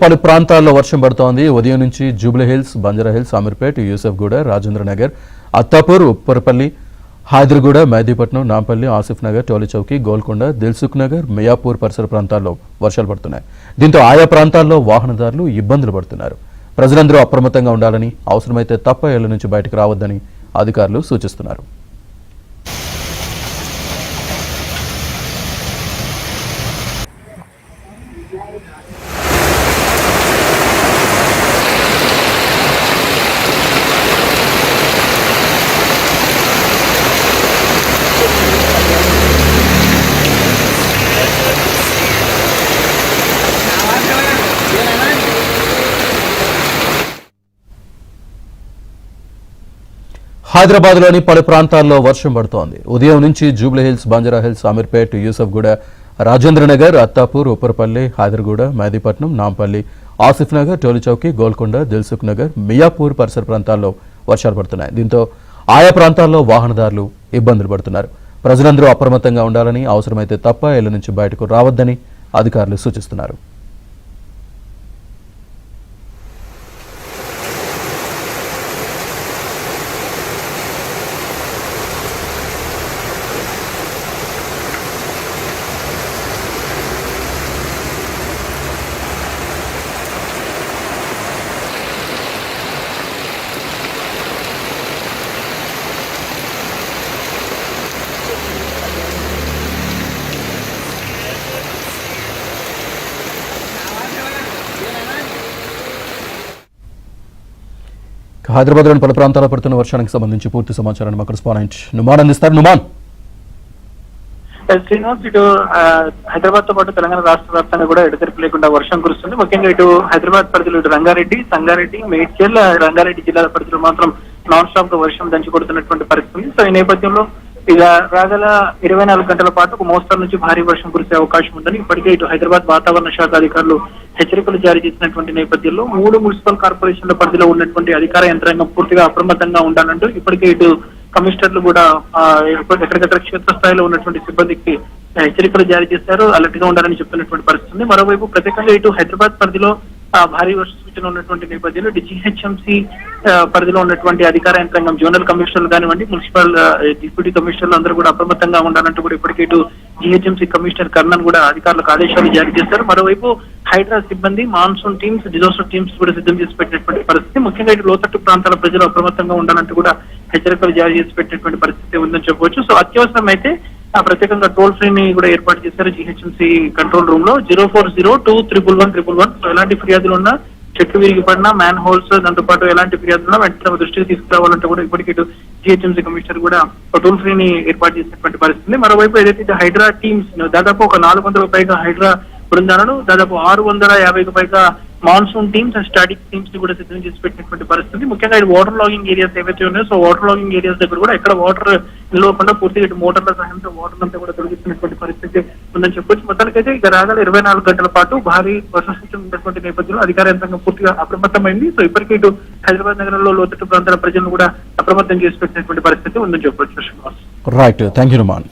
పలు ప్రాంతాల్లో వర్షం పడుతోంది. ఉదయం నుంచి Jubilee hills, Banjara hills, Ameerpet, Yousufguda, Rajendra Nagar, Attapur, Upparapalli, Hyderguda, Mehdipatnam, Nampally, Asif Nagar, Tolichowki, Golconda, Dilsukh Nagar, Miyapur పరిసర ప్రాంతాల్లో వర్షాలు పడుతున్నాయి. దీంతో ఆయా ప్రాంతాల్లో వాహనదారులు ఇబ్బందులు పడుతున్నారు. ప్రజలందరూ అప్రమత్తంగా ఉండాలని, అవసరమైతే తప్ప ఇళ్ల నుంచి బయటకు రావద్దని అధికారులు సూచిస్తున్నారు. హైదరాబాద్లోని పలు ప్రాంతాల్లో వర్షం పడుతోంది. ఉదయం నుంచి Jubilee hills, Banjara hills, Ameerpet, Yousufguda, Rajendra Nagar, Attapur, Upparapalli, Hyderguda, Mehdipatnam, Nampally, Asif Nagar, Tolichowki, Golconda, Dilsukh Nagar, Miyapur పరిసర ప్రాంతాల్లో వర్షాలు పడుతున్నాయి. దీంతో ఆయా ప్రాంతాల్లో వాహనదారులు ఇబ్బందులు పడుతున్నారు. ప్రజలందరూ అప్రమత్తంగా ఉండాలని, అవసరమైతే తప్ప ఇళ్ల నుంచి బయటకు రావద్దని అధికారులు సూచిస్తున్నారు. హైదరాబాద్లోని పలు ప్రాంతాల్లో పడుతున్న వర్షానికి సంబంధించి పూర్తి సమాచారాన్ని మా కరెస్పాండెంట్ నుమాన్ అందిస్తారు. నుమాన్, శ్రీనివాస్, ఇటు హైదరాబాద్ తో పాటు తెలంగాణ రాష్ట్ర వ్యాప్తంగా కూడా ఎడతెరిపి లేకుండా వర్షం కురుస్తుంది. ముఖ్యంగా ఇటు హైదరాబాద్ పరిధిలో ఇటు రంగారెడ్డి, సంగారెడ్డి, మేడ్చల్, రంగారెడ్డి జిల్లాల పరిధిలో మాత్రం నాన్ స్టాప్ గా వర్షం దంచి కొడుతున్నటువంటి పరిస్థితి. సో ఈ నేపథ్యంలో ఇక రాగల 24 గంటల పాటు ఒక మోస్తరు నుంచి భారీ వర్షం కురిసే అవకాశం ఉందని ఇప్పటికే ఇటు హైదరాబాద్ వాతావరణ శాఖ అధికారులు హెచ్చరికలు జారీ చేసినటువంటి నేపథ్యంలో 3 మున్సిపల్ కార్పొరేషన్ల పరిధిలో ఉన్నటువంటి అధికార యంత్రాంగం పూర్తిగా అప్రమత్తంగా ఉండాలంటూ ఇప్పటికే ఇటు కమిషనర్లు కూడా ఎక్కడికక్కడ క్షేత్రస్థాయిలో ఉన్నటువంటి సిబ్బందికి హెచ్చరికలు జారీ చేశారు. అలర్ట్ గా ఉండాలని చెప్తున్నటువంటి పరిస్థితి. మరోవైపు ప్రత్యేకంగా ఇటు హైదరాబాద్ పరిధిలో భారీ వర్ష సూచన ఉన్నటువంటి నేపథ్యంలో జిహెచ్ఎంసీ పరిధిలో ఉన్నటువంటి అధికార యంత్రాంగం, జోనల్ కమిషనర్లు కానివ్వండి, మున్సిపల్ డిప్యూటీ కమిషనర్లు అందరూ కూడా అప్రమత్తంగా ఉండాలంటూ కూడా ఇప్పటికే ఇటు జిహెచ్ఎంసీ కమిషనర్ కర్ణన్ కూడా అధికారులకు ఆదేశాలు జారీ చేశారు. మరోవైపు హైడ్రా సిబ్బంది మాన్సూన్ టీమ్స్, డిజాస్టర్ టీమ్స్ కూడా సిద్ధం చేసి పెట్టినటువంటి పరిస్థితి. ముఖ్యంగా ఇటు లోతట్టు ప్రాంతాల ప్రజలు అప్రమత్తంగా ఉండాలంటూ కూడా హెచ్చరికలు జారీ చేసి పెట్టినటువంటి పరిస్థితి ఉందని చెప్పవచ్చు. సో అత్యవసరం అయితే ప్రత్యేకంగా టోల్ ఫ్రీని కూడా ఏర్పాటు చేశారు జిహెచ్ఎంసీ కంట్రోల్ రూమ్ లో 040231111. సో ఎలాంటి ఫిర్యాదులు ఉన్నా, చెట్లు విరిగి పడినా, మ్యాన్ హోల్స్, దాంతో పాటు ఎలాంటి ఫిర్యాదులున్నా వెంటనే తమ దృష్టికి తీసుకురావాలంటే కూడా ఇప్పటికీ ఇటు జిహెచ్ఎంసీ కమిషనర్ కూడా టోల్ ఫ్రీని ఏర్పాటు చేసినటువంటి పరిస్థితి. మరోవైపు ఏదైతే హైడ్రా టీమ్స్ దాదాపు ఒక 400కు పైగా హైడ్రా బృందాలను, దాదాపు 650కు పైగా monsoon teams and static teams ని కూడా సిద్ధం చేసి పెట్టినటువంటి పరిస్థితి. ముఖ్యంగా ఇటు వాటర్ లాగింగ్ ఏరియాస్ ఏవైతే ఉన్నాయో, సో వాటర్ లాగింగ్ ఏరియాస్ దగ్గర కూడా ఎక్కడ వాటర్ నిలవకుండా పూర్తిగా ఇటు మోటార్ల సహాయంతో వాటర్ అంతా కూడా తొలగిస్తున్నటువంటి పరిస్థితి ఉందని చెప్పొచ్చు. మొత్తానికైతే ఇక రాగల 24 గంటల పాటు భారీ వర్ష సూచన ఉన్నటువంటి నేపథ్యంలో అధికార యంత్రాంగం పూర్తిగా అప్రమత్తమైంది. సో ఇప్పటికే ఇటు హైదరాబాద్ నగరంలో లోతట్టు ప్రాంతాల ప్రజలను కూడా అప్రమత్తం చేసి పెట్టినటువంటి పరిస్థితి ఉందని చెప్పొచ్చు. Right, thank you Numan.